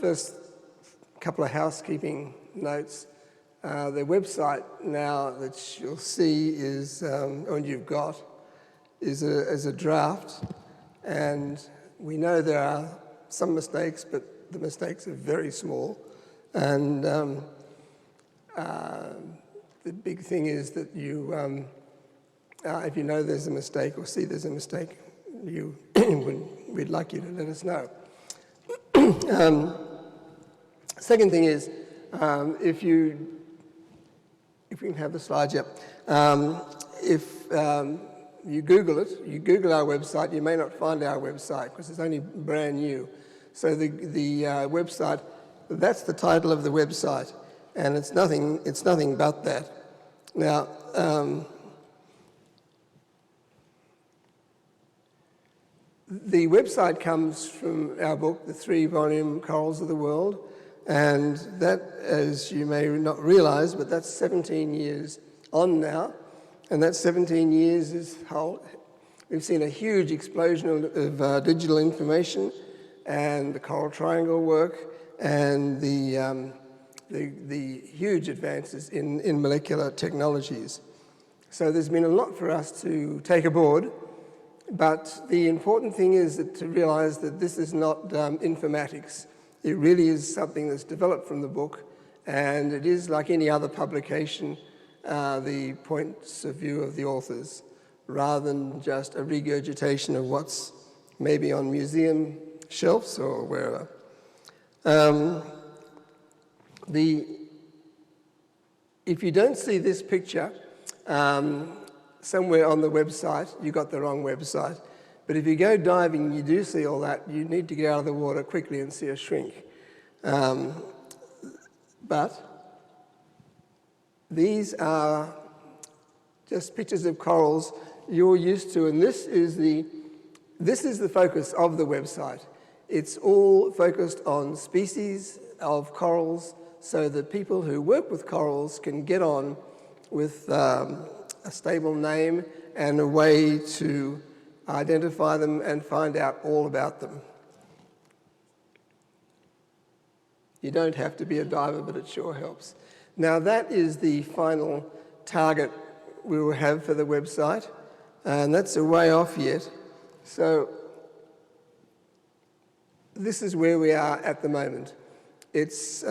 first couple of housekeeping notes. The website now that you'll see is, or you've got, is a draft, and we know there are some mistakes, but the mistakes are very small. And the big thing is that you, if you know there's a mistake or see there's a mistake, we'd like you to let us know. Second thing is, if we can have the slides up, if you Google it, you Google our website, you may not find our website because it's only brand new. So the website, that's the title of the website, and it's nothing but that. Now, the website comes from our book, The 3-Volume Corals of the World, and that, as you may not realize, but that's 17 years on now, and that 17 years is how we've seen a huge explosion of digital information and the coral triangle work and the huge advances in molecular technologies. So there's been a lot for us to take aboard, but the important thing is to realize that this is not informatics. It really is something that's developed from the book, and it is like any other publication, the points of view of the authors, rather than just a regurgitation of what's maybe on museum shelves or wherever. If you don't see this picture somewhere on the website, you got the wrong website. But if you go diving, you do see all that. You need to get out of the water quickly and see a shrink. But these are just pictures of corals you're used to, and this is the focus of the website. It's all focused on species of corals so that people who work with corals can get on with a stable name and a way to identify them and find out all about them. You don't have to be a diver, but it sure helps. Now that is the final target we will have for the website, and that's a way off yet. So this is where we are at the moment. It's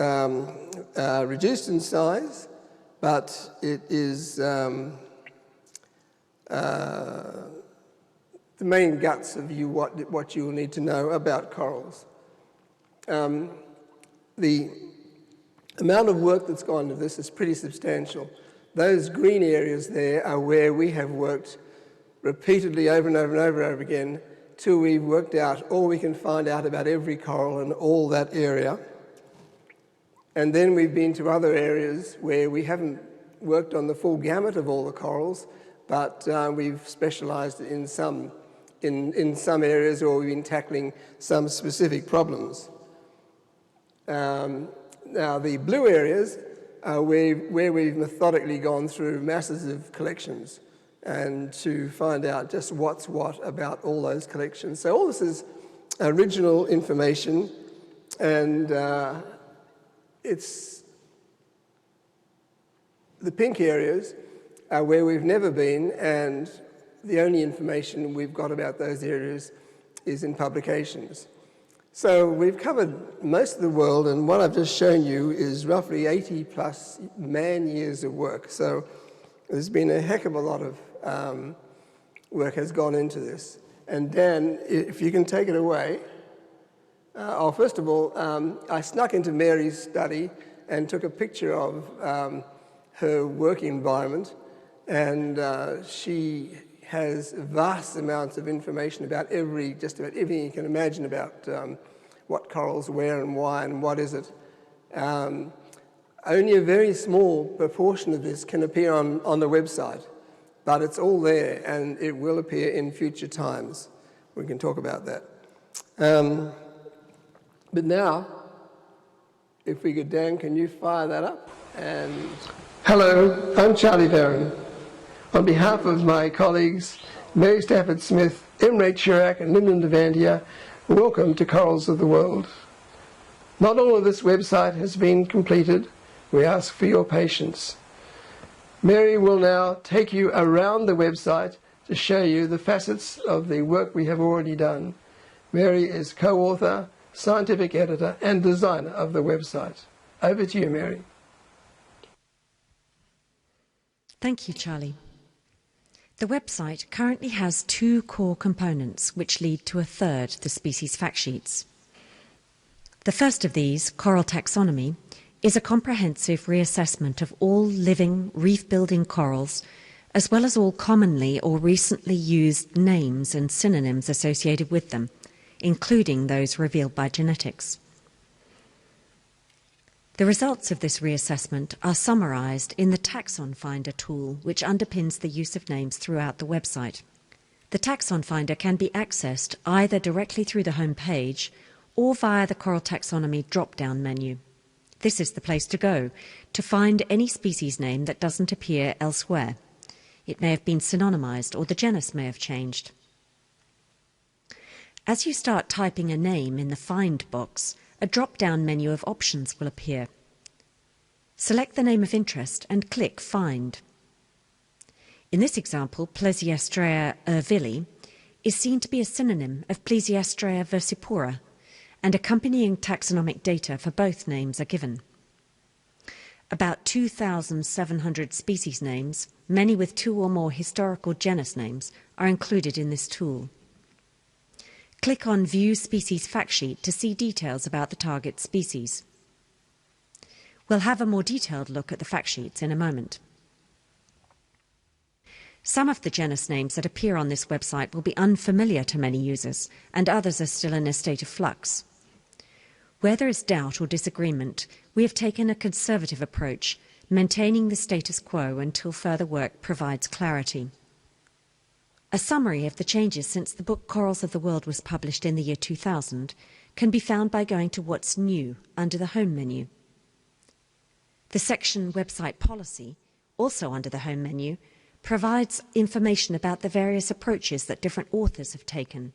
reduced in size, but it is the main guts of what you will need to know about corals. The amount of work that's gone into this is pretty substantial. Those green areas there are where we have worked repeatedly over and over and over and over again till we've worked out all we can find out about every coral in all that area. And then we've been to other areas where we haven't worked on the full gamut of all the corals, but we've specialized in some areas, or we've been tackling some specific problems. Now the blue areas are where we've methodically gone through masses of collections and to find out just what's what about all those collections. So all this is original information, and it's the pink areas are where we've never been, and the only information we've got about those areas is in publications. So we've covered most of the world, and what I've just shown you is roughly 80 plus man-years of work. So there's been a heck of a lot of work has gone into this. And Dan, if you can take it away. First of all, I snuck into Mary's study and took a picture of her work environment, and she has vast amounts of information about just about everything you can imagine about what corals, where and why and what is it. Only a very small proportion of this can appear on the website, but it's all there and it will appear in future times. We can talk about that. But now, if we could, Dan, can you fire that up? And hello, I'm Charlie Veron. On behalf of my colleagues, Mary Stafford Smith, Emre Chirac and Lyndon Devandia, welcome to Corals of the World. Not all of this website has been completed. We ask for your patience. Mary will now take you around the website to show you the facets of the work we have already done. Mary is co-author, scientific editor and designer of the website. Over to you, Mary. Thank you, Charlie. The website currently has two core components which lead to a third, the species fact sheets. The first of these, Coral Taxonomy, is a comprehensive reassessment of all living, reef-building corals, as well as all commonly or recently used names and synonyms associated with them, including those revealed by genetics. The results of this reassessment are summarised in the Taxon Finder tool, which underpins the use of names throughout the website. The Taxon Finder can be accessed either directly through the home page or via the Coral Taxonomy drop-down menu. This is the place to go to find any species name that doesn't appear elsewhere. It may have been synonymised or the genus may have changed. As you start typing a name in the Find box, a drop-down menu of options will appear. Select the name of interest and click Find. In this example, Plesiastrea ervili is seen to be a synonym of Plesiastrea versipora, and accompanying taxonomic data for both names are given. About 2,700 species names, many with two or more historical genus names, are included in this tool. Click on View Species Fact Sheet to see details about the target species. We'll have a more detailed look at the fact sheets in a moment. Some of the genus names that appear on this website will be unfamiliar to many users, and others are still in a state of flux. Where there is doubt or disagreement, we have taken a conservative approach, maintaining the status quo until further work provides clarity. A summary of the changes since the book Corals of the World was published in the year 2000 can be found by going to What's New under the Home menu. The section Website Policy, also under the Home menu, provides information about the various approaches that different authors have taken,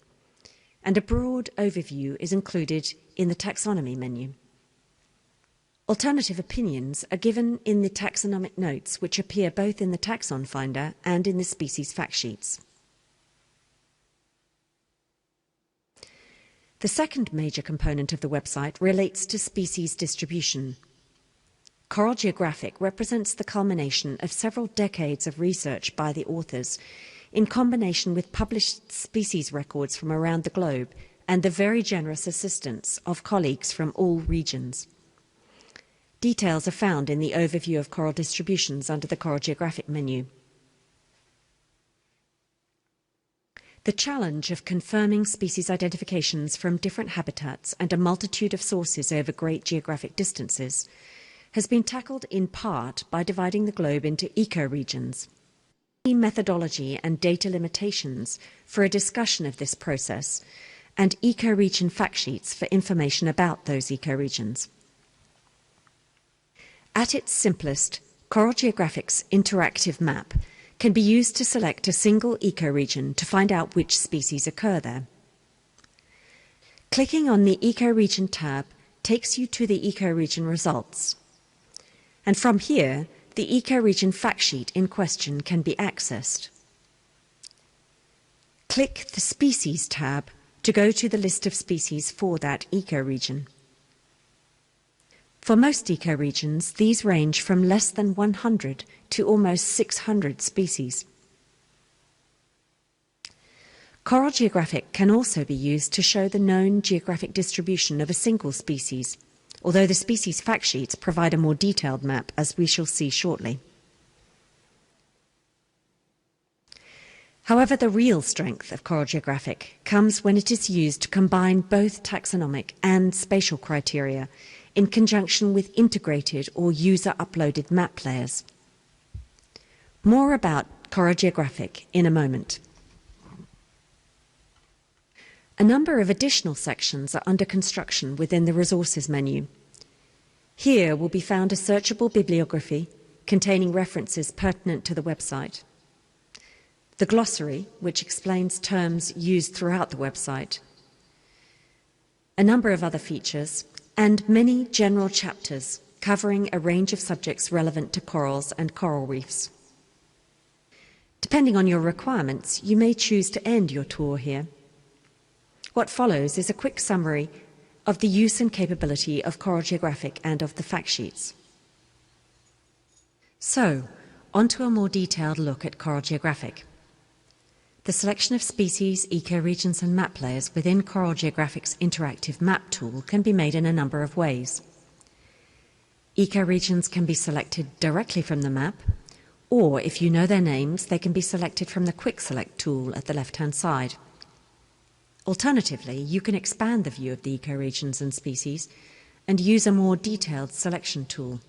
and a broad overview is included in the Taxonomy menu. Alternative opinions are given in the taxonomic notes, which appear both in the Taxon Finder and in the species fact sheets. The second major component of the website relates to species distribution. Coral Geographic represents the culmination of several decades of research by the authors, in combination with published species records from around the globe and the very generous assistance of colleagues from all regions. Details are found in the overview of coral distributions under the Coral Geographic menu. The challenge of confirming species identifications from different habitats and a multitude of sources over great geographic distances has been tackled in part by dividing the globe into ecoregions. Methodology and data limitations for a discussion of this process, and ecoregion fact sheets for information about those ecoregions. At its simplest, Coral Geographic's interactive map can be used to select a single ecoregion to find out which species occur there. Clicking on the Ecoregion tab takes you to the ecoregion results. And from here, the ecoregion fact sheet in question can be accessed. Click the Species tab to go to the list of species for that ecoregion. For most ecoregions, these range from less than 100 to almost 600 species. Coral Geographic can also be used to show the known geographic distribution of a single species, although the species fact sheets provide a more detailed map, as we shall see shortly. However, the real strength of Coral Geographic comes when it is used to combine both taxonomic and spatial criteria in conjunction with integrated or user-uploaded map layers. More about Coral Geographic in a moment. A number of additional sections are under construction within the Resources menu. Here will be found a searchable bibliography containing references pertinent to the website, the glossary, which explains terms used throughout the website, a number of other features, and many general chapters covering a range of subjects relevant to corals and coral reefs. Depending on your requirements, you may choose to end your tour here. What follows is a quick summary of the use and capability of Coral Geographic and of the fact sheets. So, on to a more detailed look at Coral Geographic. The selection of species, ecoregions and map layers within Coral Geographic's interactive map tool can be made in a number of ways. Ecoregions can be selected directly from the map, or if you know their names, they can be selected from the Quick Select tool at the left-hand side. Alternatively, you can expand the view of the ecoregions and species and use a more detailed selection tool.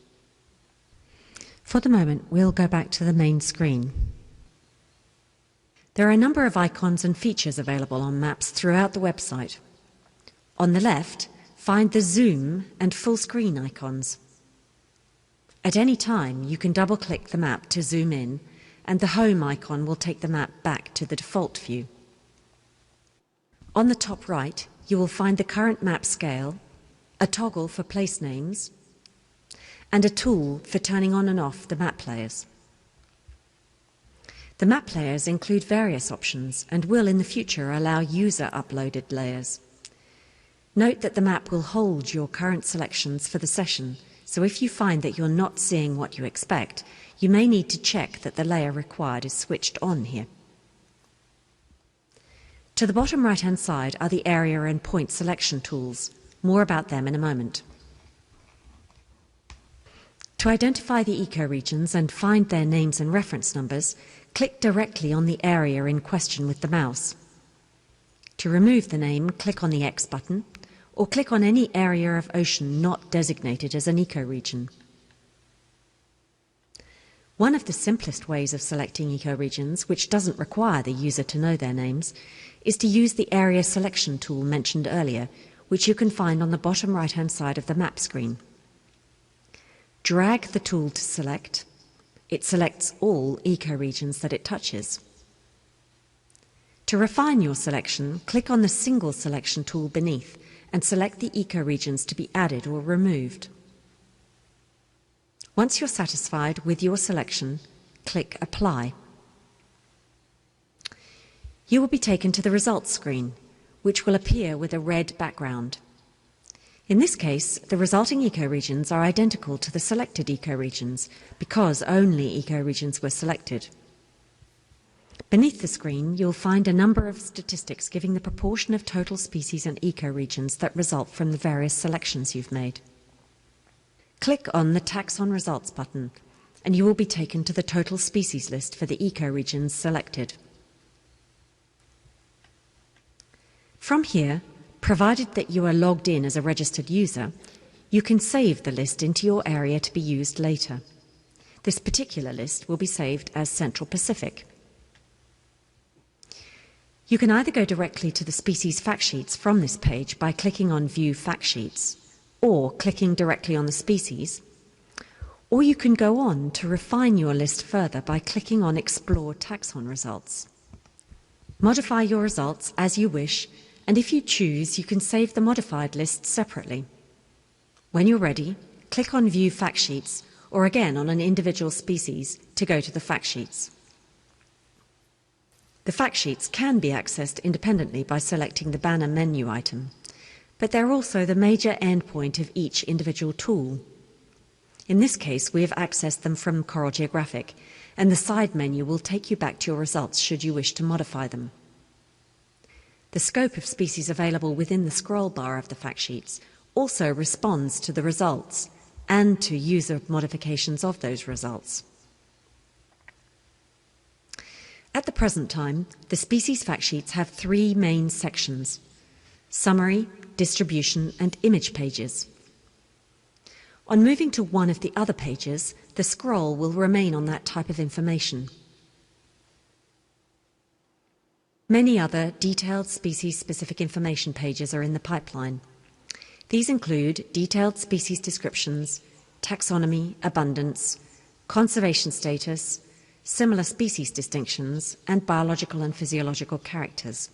For the moment, we'll go back to the main screen. There are a number of icons and features available on maps throughout the website. On the left, find the zoom and full screen icons. At any time, you can double-click the map to zoom in, and the home icon will take the map back to the default view. On the top right, you will find the current map scale, a toggle for place names, and a tool for turning on and off the map layers. The map layers include various options and will in the future allow user-uploaded layers. Note that the map will hold your current selections for the session, so if you find that you're not seeing what you expect, you may need to check that the layer required is switched on here. To the bottom right-hand side are the area and point selection tools. More about them in a moment. To identify the ecoregions and find their names and reference numbers, click directly on the area in question with the mouse. To remove the name, click on the X button, or click on any area of ocean not designated as an ecoregion. One of the simplest ways of selecting ecoregions, which doesn't require the user to know their names, is to use the area selection tool mentioned earlier, which you can find on the bottom right-hand side of the map screen. Drag the tool to select. It selects all ecoregions that it touches. To refine your selection, click on the single selection tool beneath and select the ecoregions to be added or removed. Once you're satisfied with your selection, click Apply. You will be taken to the results screen, which will appear with a red background. In this case, the resulting ecoregions are identical to the selected ecoregions because only ecoregions were selected. Beneath the screen, you'll find a number of statistics giving the proportion of total species and ecoregions that result from the various selections you've made. Click on the Taxon Results button, and you will be taken to the total species list for the ecoregions selected. From here, provided that you are logged in as a registered user, you can save the list into your area to be used later. This particular list will be saved as Central Pacific. You can either go directly to the species fact sheets from this page by clicking on View Fact Sheets, or clicking directly on the species, or you can go on to refine your list further by clicking on Explore Taxon Results. Modify your results as you wish, and if you choose, you can save the modified list separately. When you're ready, click on View Fact Sheets, or again on an individual species to go to the fact sheets. The fact sheets can be accessed independently by selecting the banner menu item, but they're also the major endpoint of each individual tool. In this case, we have accessed them from Coral Geographic, and the side menu will take you back to your results should you wish to modify them. The scope of species available within the scroll bar of the fact sheets also responds to the results and to user modifications of those results. At the present time, the species fact sheets have three main sections: summary, distribution, and image pages. On moving to one of the other pages, the scroll will remain on that type of information. Many other detailed species-specific information pages are in the pipeline. These include detailed species descriptions, taxonomy, abundance, conservation status, similar species distinctions, and biological and physiological characters.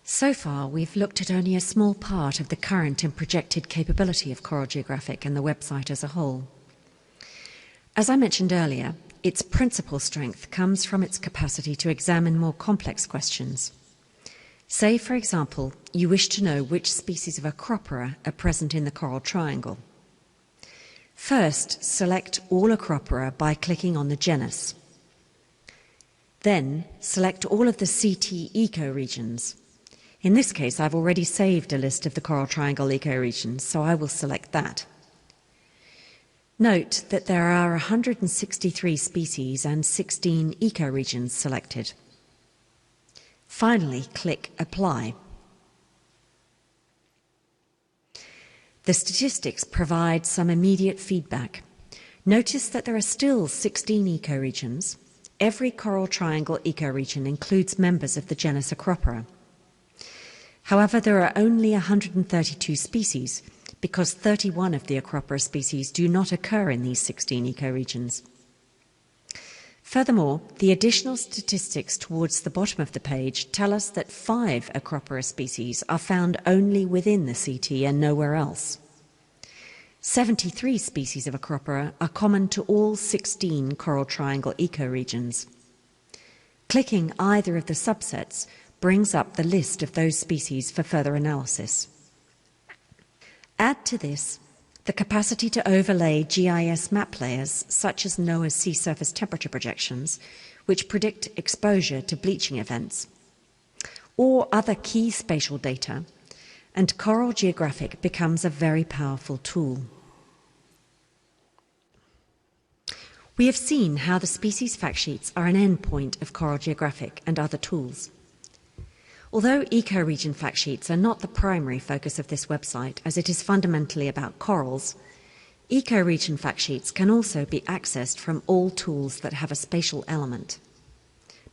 So far, we've looked at only a small part of the current and projected capability of Coral Geographic and the website as a whole. As I mentioned earlier, its principal strength comes from its capacity to examine more complex questions. Say, for example, you wish to know which species of Acropora are present in the coral triangle. First, select all Acropora by clicking on the genus. Then, select all of the CT ecoregions. In this case, I've already saved a list of the Coral Triangle ecoregions, so I will select that. Note that there are 163 species and 16 ecoregions selected. Finally, click Apply. The statistics provide some immediate feedback. Notice that there are still 16 ecoregions. Every Coral Triangle ecoregion includes members of the genus Acropora. However, there are only 132 species, because 31 of the Acropora species do not occur in these 16 ecoregions. Furthermore, the additional statistics towards the bottom of the page tell us that 5 Acropora species are found only within the CT and nowhere else. 73 species of Acropora are common to all 16 Coral Triangle ecoregions. Clicking either of the subsets brings up the list of those species for further analysis. Add to this the capacity to overlay GIS map layers, such as NOAA's sea surface temperature projections, which predict exposure to bleaching events, or other key spatial data, and Coral Geographic becomes a very powerful tool. We have seen how the species fact sheets are an endpoint of Coral Geographic and other tools. Although ecoregion fact sheets are not the primary focus of this website, as it is fundamentally about corals, ecoregion fact sheets can also be accessed from all tools that have a spatial element.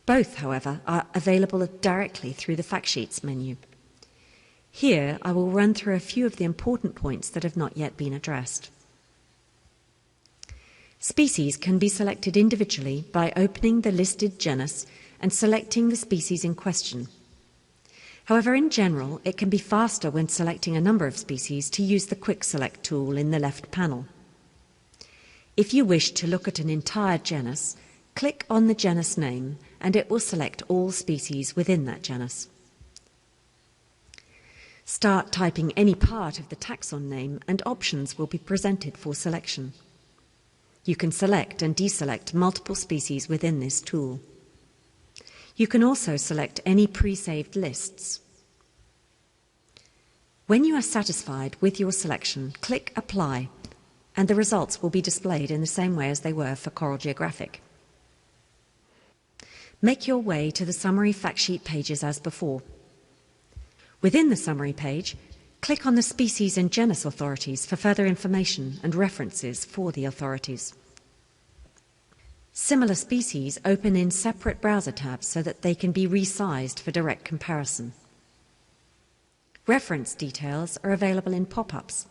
Both, however, are available directly through the fact sheets menu. Here, I will run through a few of the important points that have not yet been addressed. Species can be selected individually by opening the listed genus and selecting the species in question. However, in general, it can be faster when selecting a number of species to use the Quick Select tool in the left panel. If you wish to look at an entire genus, click on the genus name and it will select all species within that genus. Start typing any part of the taxon name and options will be presented for selection. You can select and deselect multiple species within this tool. You can also select any pre-saved lists. When you are satisfied with your selection, click Apply, and the results will be displayed in the same way as they were for Coral Geographic. Make your way to the summary fact sheet pages as before. Within the summary page, click on the species and genus authorities for further information and references for the authorities. Similar species open in separate browser tabs so that they can be resized for direct comparison. Reference details are available in pop-ups.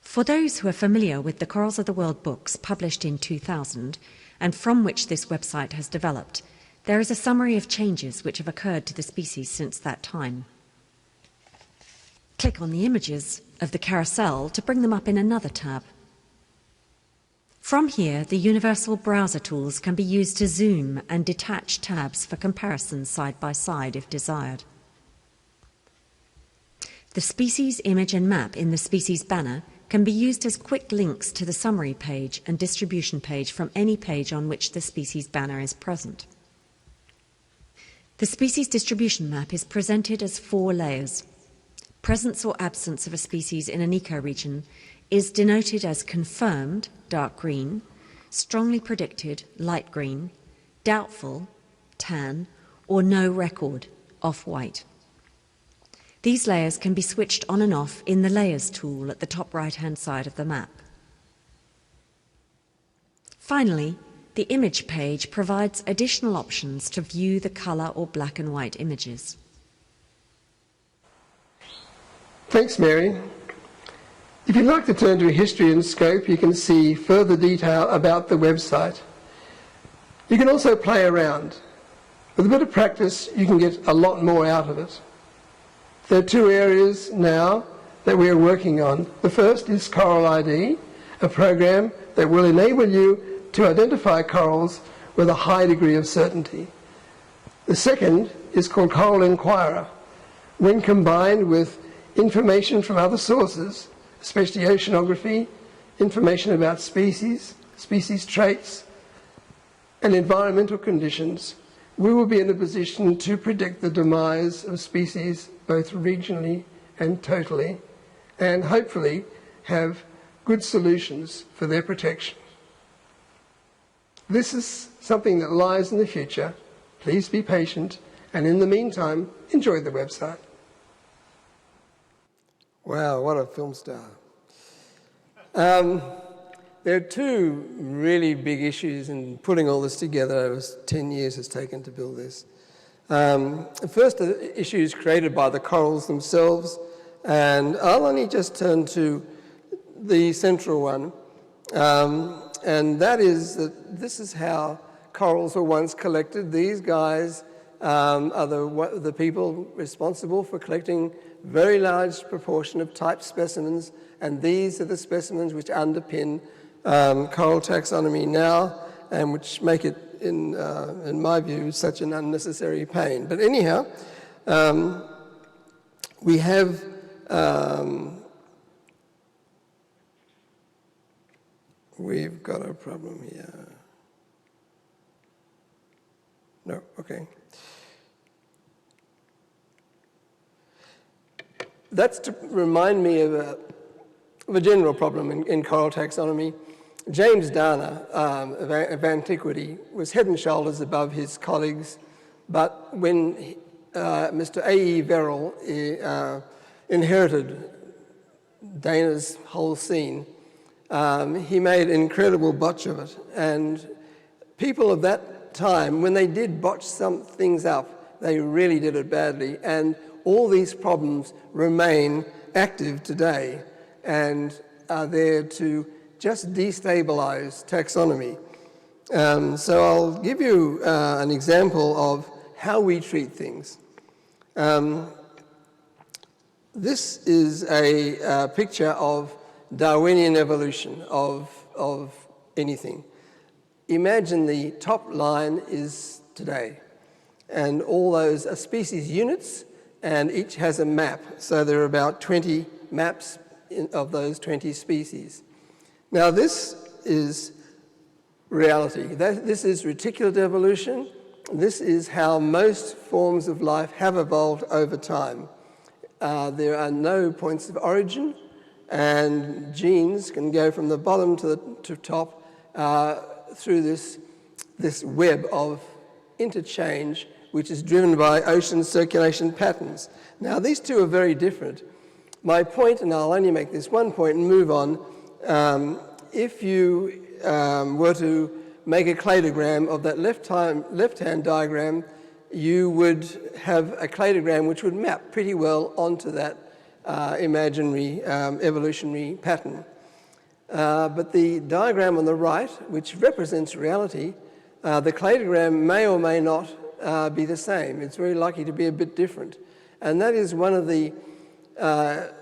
For those who are familiar with the Corals of the World books published in 2000 and from which this website has developed, there is a summary of changes which have occurred to the species since that time. Click on the images of the carousel to bring them up in another tab. From here, the universal browser tools can be used to zoom and detach tabs for comparison side by side if desired. The species image and map in the species banner can be used as quick links to the summary page and distribution page from any page on which the species banner is present. The species distribution map is presented as 4 layers. Presence or absence of a species in an ecoregion is denoted as confirmed, dark green, strongly predicted, light green, doubtful, tan, or no record, off-white. These layers can be switched on and off in the Layers tool at the top right-hand side of the map. Finally, the image page provides additional options to view the colour or black and white images. Thanks, Mary. If you'd like to turn to History and Scope, you can see further detail about the website. You can also play around. With a bit of practice, you can get a lot more out of it. There are two areas now that we are working on. The first is Coral ID, a program that will enable you to identify corals with a high degree of certainty. The second is called Coral Inquirer. When combined with information from other sources, especially oceanography, information about species, species traits, and environmental conditions, we will be in a position to predict the demise of species both regionally and totally, and hopefully have good solutions for their protection. This is something that lies in the future. Please be patient, and in the meantime, enjoy the website. Wow, what a film star. There are two really big issues in putting all this together. It was 10 years it's taken to build this. The first issue is created by the corals themselves, and I'll only just turn to the central one, and that is that this is how corals were once collected. These guys are the people responsible for collecting very large proportion of type specimens, and these are the specimens which underpin coral taxonomy now, and which make it, in my view, such an unnecessary pain. But anyhow, we have we've got a problem here. No, okay. That's to remind me of a general problem in coral taxonomy. James Dana of antiquity was head and shoulders above his colleagues, but when Mr. A.E. Veron inherited Dana's whole scene, he made an incredible botch of it. And people of that time, when they did botch some things up, they really did it badly. And all these problems remain active today and are there to just destabilize taxonomy. So I'll give you an example of how we treat things. This is a picture of Darwinian evolution of anything. Imagine the top line is today, and all those are species units, and each has a map. So there are about 20 maps of those 20 species. Now this is reality. This is reticulate evolution. This is how most forms of life have evolved over time. There are no points of origin, and genes can go from the bottom to the top through this web of interchange, which is driven by ocean circulation patterns. Now, these two are very different. My point, and I'll only make this one point and move on, if you were to make a cladogram of that left-hand diagram, you would have a cladogram which would map pretty well onto that imaginary evolutionary pattern. But the diagram on the right, which represents reality, the cladogram may or may not be the same. It's very likely to be a bit different. And that is one of the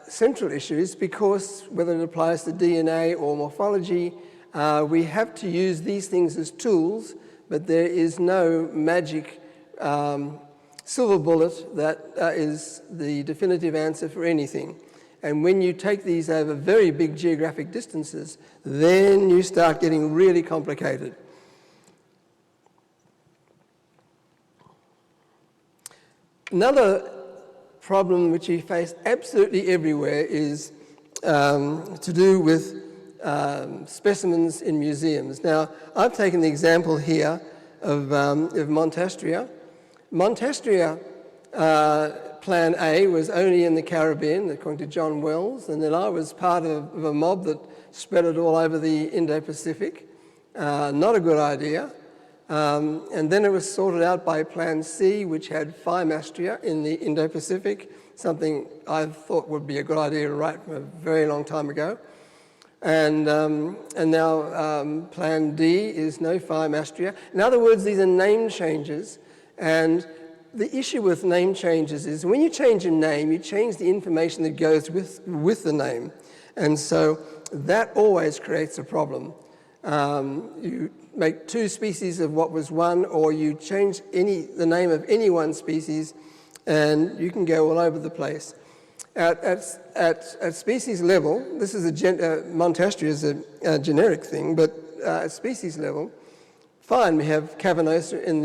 central issues, because whether it applies to DNA or morphology, we have to use these things as tools, but there is no magic silver bullet that is the definitive answer for anything. And when you take these over very big geographic distances, then you start getting really complicated. Another problem which you face absolutely everywhere is to do with specimens in museums. Now, I've taken the example here of Montastria. Montastria Plan A was only in the Caribbean, according to John Wells, and then I was part of a mob that spread it all over the Indo-Pacific. Not a good idea. And then it was sorted out by Plan C, which had Phimastria in the Indo-Pacific, something I thought would be a good idea to write from a very long time ago. And now Plan D is no Phimastria. In other words, these are name changes, And the issue with name changes is when you change a name, you change the information that goes with the name. And so that always creates a problem. You make two species of what was one, or you change the name of any one species, and you can go all over the place. At species level, this is Montastria is a generic thing, but at species level, fine, we have Cavernosa in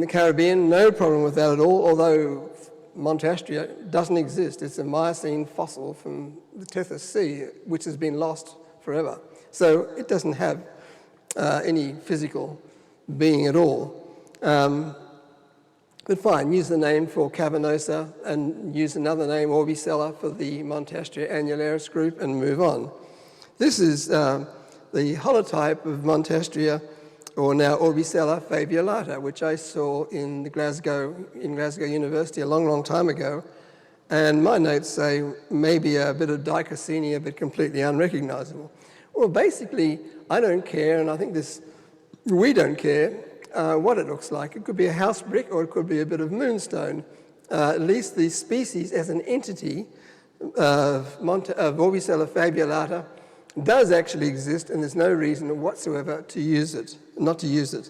the Caribbean, no problem with that at all, although Montastria doesn't exist. It's a Miocene fossil from the Tethys Sea, which has been lost forever. So it doesn't have any physical being at all. But fine, use the name for Cavernosa and use another name, Orbicella, for the Montastria annularis group and move on. This is the holotype of Montastria, or now Orbicella fabiolata, which I saw in Glasgow University a long, long time ago. And my notes say maybe a bit of dichocenia, but completely unrecognizable. Well, basically, I don't care, and I think we don't care what it looks like. It could be a house brick, or it could be a bit of moonstone. At least the species as an entity of Orbicella fabiolata does actually exist, and there's no reason whatsoever to use it, not to use it.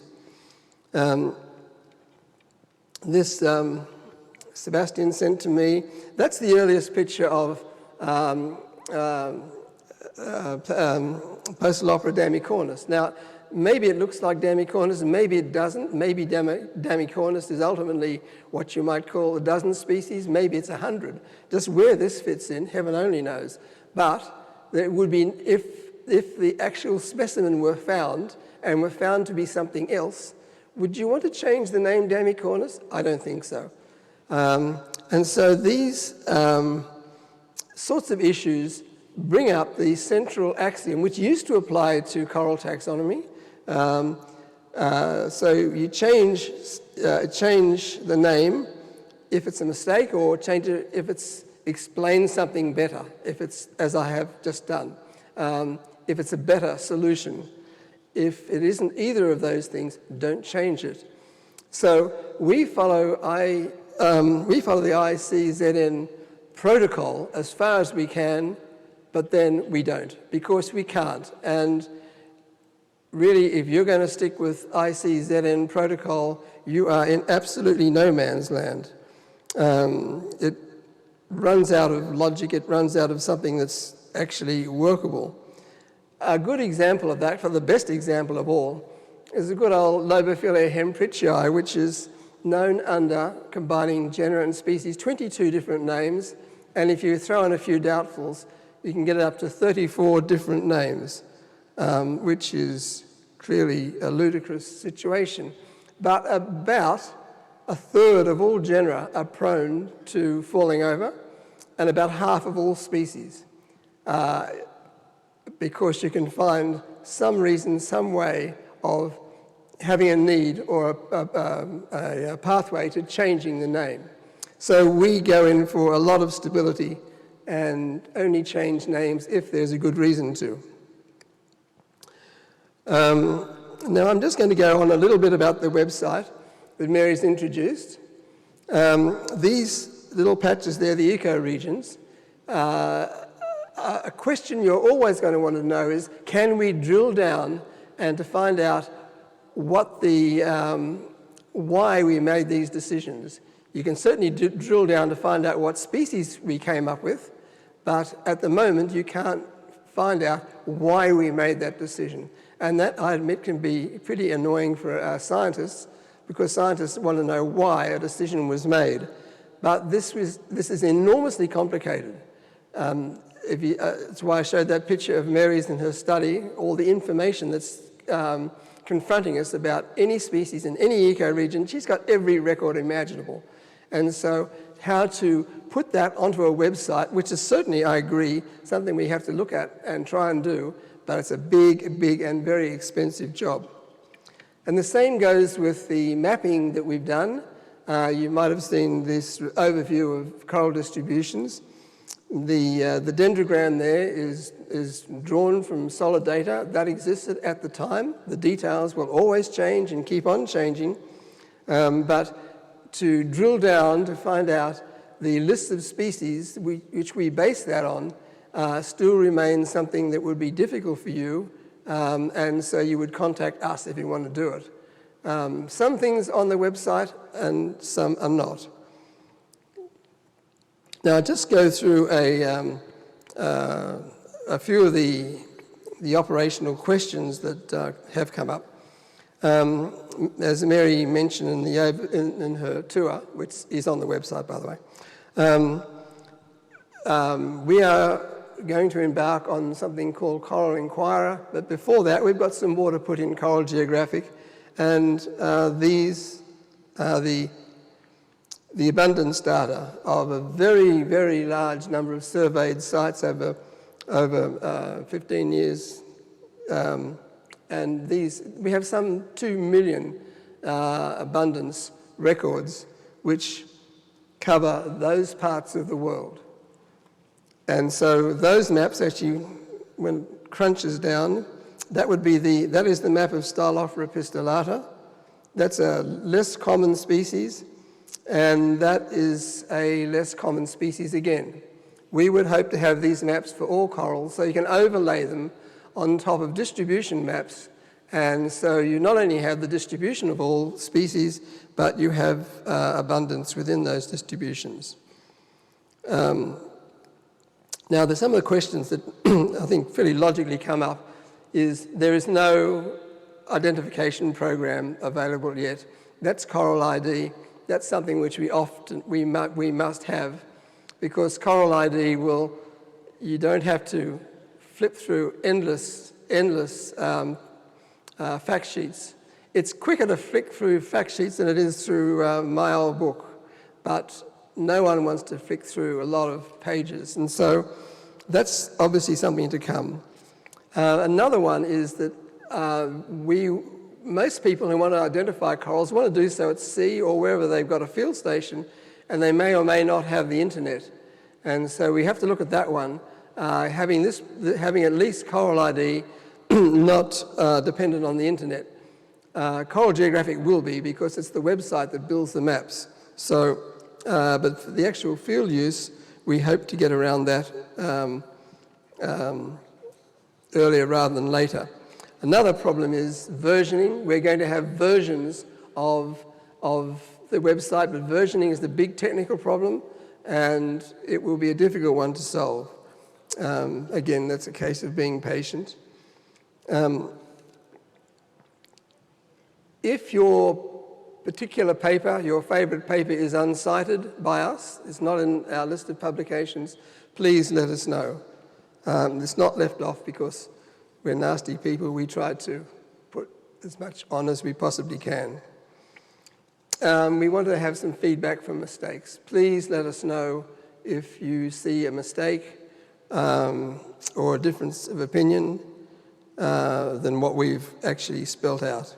This Sebastian sent to me, that's the earliest picture of Poecilophora damicornis. Now, maybe it looks like damicornis, and maybe it doesn't. Maybe damicornis is ultimately what you might call a dozen species. Maybe it's 100. Just where this fits in, heaven only knows. But it would be, if the actual specimen were found and were found to be something else, would you want to change the name damicornis? I don't think so. And so these sorts of issues bring up the central axiom, which used to apply to coral taxonomy. So you change the name if it's a mistake, or change it if it's explains something better, if it's, as I have just done, if it's a better solution. If it isn't either of those things, don't change it. So we follow the ICZN protocol as far as we can, but then we don't, because we can't. And really, if you're going to stick with ICZN protocol, you are in absolutely no man's land. It runs out of logic, it runs out of something that's actually workable. A good example of that, for the best example of all, is the good old Lobophilae hemprichii, which is known under, combining genera and species, 22 different names, and if you throw in a few doubtfuls, you can get it up to 34 different names, which is clearly a ludicrous situation. But about a third of all genera are prone to falling over, and about half of all species, because you can find some reason, some way of having a need or a pathway to changing the name. So we go in for a lot of stability and only change names if there's a good reason to. Now I'm just going to go on a little bit about the website that Mary's introduced. These little patches there, the ecoregions, a question you're always going to want to know is, can we drill down and to find out what why we made these decisions? You can certainly drill down to find out what species we came up with, but at the moment you can't find out why we made that decision. And that, I admit, can be pretty annoying for scientists, because scientists want to know why a decision was made. But this is enormously complicated. That's why I showed that picture of Mary's in her study, all the information that's confronting us about any species in any ecoregion. She's got every record imaginable. And so how to put that onto a website, which is certainly, I agree, something we have to look at and try and do, but it's a big, big and very expensive job. And the same goes with the mapping that we've done. You might have seen this overview of coral distributions. The dendrogram there is drawn from solid data that existed at the time. The details will always change and keep on changing, but to drill down to find out the list of species which we base that on still remains something that would be difficult for you, and so you would contact us if you want to do it. Some things on the website and some are not. Now, I'll just go through a few of the operational questions that have come up. As Mary mentioned in her tour, which is on the website, by the way, we are going to embark on something called Coral Inquirer, but before that, we've got some more to put in Coral Geographic, and these are the abundance data of a very, very large number of surveyed sites over 15 years. And we have some 2 million abundance records which cover those parts of the world. And so those maps actually, when it crunches down, that is the map of Stylophora pistillata. That's a less common species, and that is a less common species again. We would hope to have these maps for all corals, so you can overlay them on top of distribution maps, and so you not only have the distribution of all species, but you have abundance within those distributions. Now, there's some of the questions that I think fairly logically come up is there is no identification program available yet. That's Coral ID. That's something which we must have, because Coral ID you don't have to flip through endless fact sheets. It's quicker to flick through fact sheets than it is through my old book, but no one wants to flick through a lot of pages, and so that's obviously something to come. Another one is that most people who want to identify corals want to do so at sea or wherever they've got a field station, and they may or may not have the internet. And so we have to look at that one, having at least Coral ID, not dependent on the internet. Coral Geographic will be, because it's the website that builds the maps. So, but for the actual field use, we hope to get around that earlier rather than later. Another problem is versioning. We're going to have versions of the website, but versioning is the big technical problem, and it will be a difficult one to solve. Again, that's a case of being patient. If your particular paper, your favourite paper, is uncited by us, it's not in our list of publications, please let us know. It's not left off because we're nasty people. We try to put as much on as we possibly can. We want to have some feedback from mistakes. Please let us know if you see a mistake or a difference of opinion than what we've actually spelt out.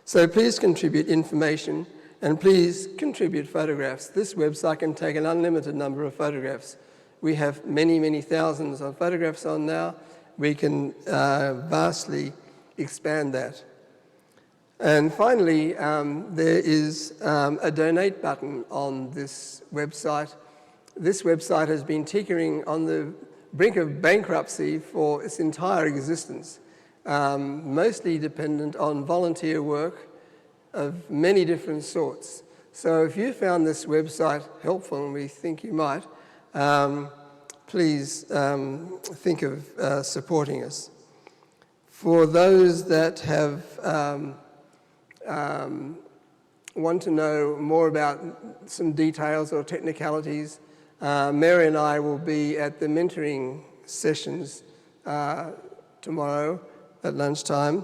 So please contribute information, and please contribute photographs. This website can take an unlimited number of photographs. We have many, many thousands of photographs on now. We can vastly expand that. And finally, there is a donate button on this website. This website has been tinkering on the brink of bankruptcy for its entire existence, mostly dependent on volunteer work of many different sorts. So if you found this website helpful, and we think you might, please think of supporting us. For those that have want to know more about some details or technicalities, Mary and I will be at the mentoring sessions tomorrow at lunchtime.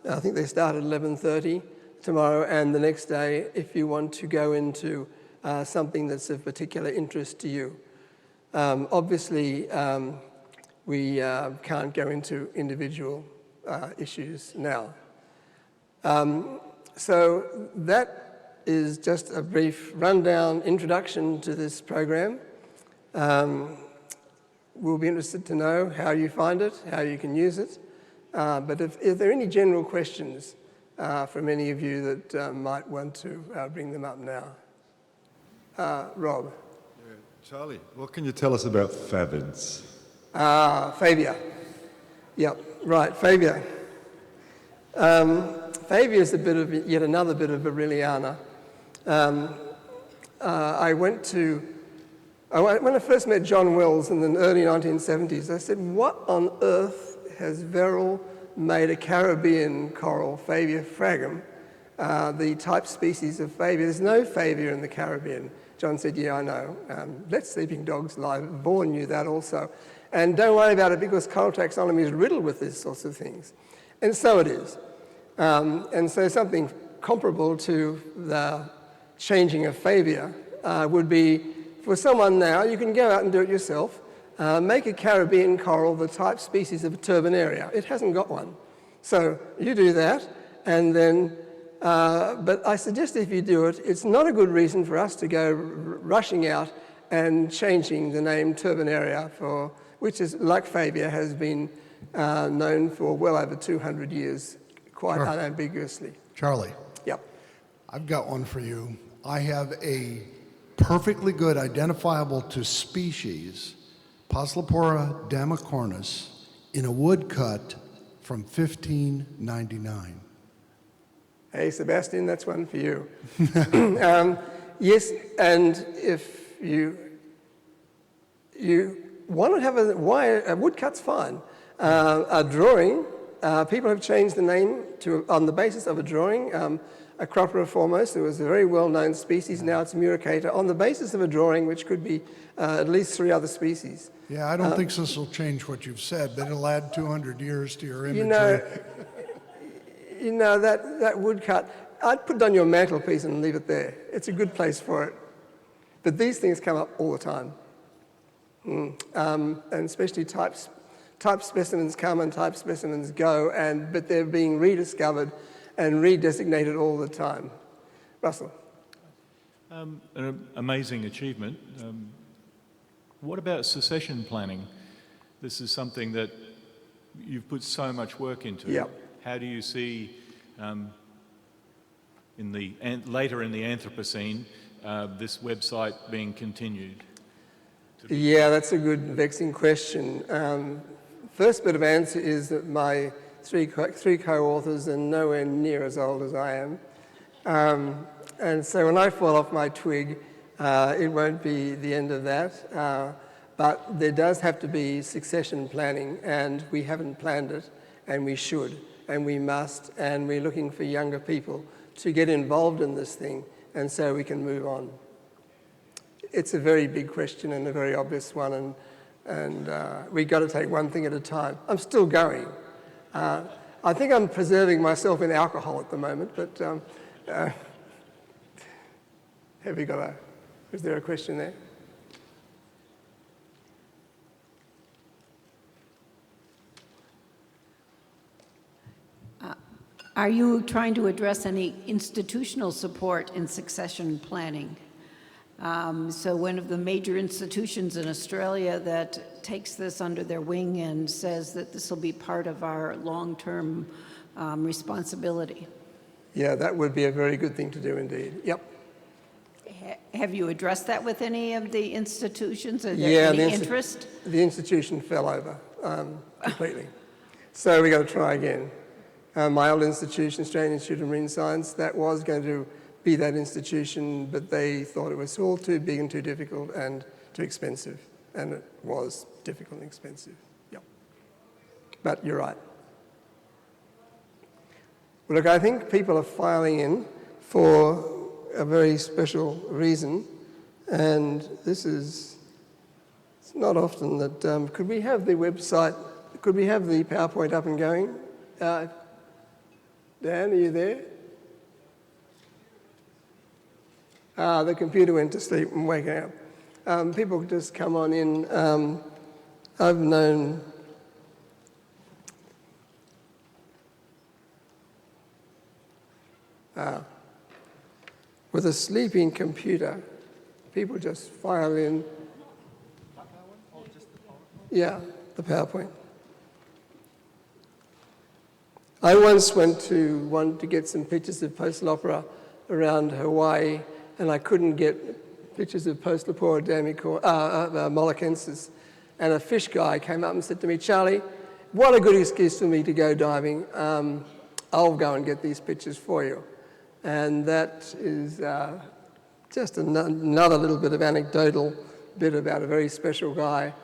I think they start at 11:30 tomorrow and the next day, if you want to go into something that's of particular interest to you. Obviously, we can't go into individual issues now. So that is just a brief rundown introduction to this program. we'll be interested to know how you find it, how you can use it. But if there are any general questions from any of you that might want to bring them up now. Rob. Yeah. Charlie, what can you tell us about favids? Favia. Yep, right, favia. Favia is yet another bit of Aureliana. When I first met John Wells in the early 1970s, I said, what on earth has Veron made a Caribbean coral, Favia fragum, the type species of favia? There's no favia in the Caribbean. John said, yeah, I know. Let Sleeping Dogs Lie. Vaughan knew that also. And don't worry about it because coral taxonomy is riddled with these sorts of things. And so it is. And so something comparable to the changing of favia would be, for someone now, you can go out and do it yourself, make a Caribbean coral the type species of a turbinaria. It hasn't got one. So you do that, and then, but I suggest if you do it, it's not a good reason for us to go rushing out and changing the name turbinaria, which is, like favia, has been known for well over 200 years, quite unambiguously. Charlie. Yep. I've got one for you. I have a perfectly good identifiable to species, Poslepora damicornis, in a woodcut from 1599. Hey, Sebastian, that's one for you. Yes, and if you want to have a woodcut's fine. A drawing, people have changed the name on the basis of a drawing. Acropora foremost, it was a very well-known species, now it's Muricata, on the basis of a drawing which could be at least 3 other species. Yeah, I don't think this will change what you've said, but it'll add 200 years to your imagery. You know that woodcut, I'd put it on your mantelpiece and leave it there. It's a good place for it. But these things come up all the time. And especially type specimens come and type specimens go, but they're being rediscovered and redesignated all the time. Russell. An amazing achievement. What about succession planning? This is something that you've put so much work into. Yep. How do you see, later in the Anthropocene, this website being continued? Yeah, that's a good, vexing question. First bit of answer is that my three co-authors are nowhere near as old as I am. And so when I fall off my twig, it won't be the end of that. But there does have to be succession planning, and we haven't planned it, and we should, and we must, and we're looking for younger people to get involved in this thing, and so we can move on. It's a very big question and a very obvious one, and we've got to take one thing at a time. I'm still going. I think I'm preserving myself in alcohol at the moment, but is there a question there? Are you trying to address any institutional support in succession planning? So one of the major institutions in Australia that takes this under their wing and says that this will be part of our long-term responsibility. Yeah, that would be a very good thing to do indeed. Yep. Have you addressed that with any of the institutions? Is there any interest? The institution fell over completely. So we got to try again. My old institution, Australian Institute of Marine Science, that was going to be that institution, but they thought it was all too big and too difficult and too expensive. And it was difficult and expensive. Yep. But you're right. Well, look, I think people are filing in for a very special reason, and it's not often that, could we have the website, could we have the PowerPoint up and going? Dan, are you there? The computer went to sleep and waking up. People just come on in. I've known with a sleeping computer, people just file in. Yeah, the PowerPoint. I once want to get some pictures of postal opera around Hawaii, and I couldn't get pictures of Postlopora mollikensis. And a fish guy came up and said to me, "Charlie, what a good excuse for me to go diving. I'll go and get these pictures for you." And that is just another little bit of anecdotal bit about a very special guy.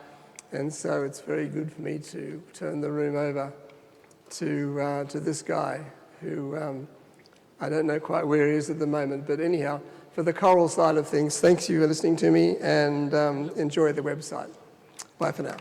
And so it's very good for me to turn the room over to this guy who I don't know quite where he is at the moment. But anyhow, for the coral side of things, thanks you for listening to me, and enjoy the website. Bye for now.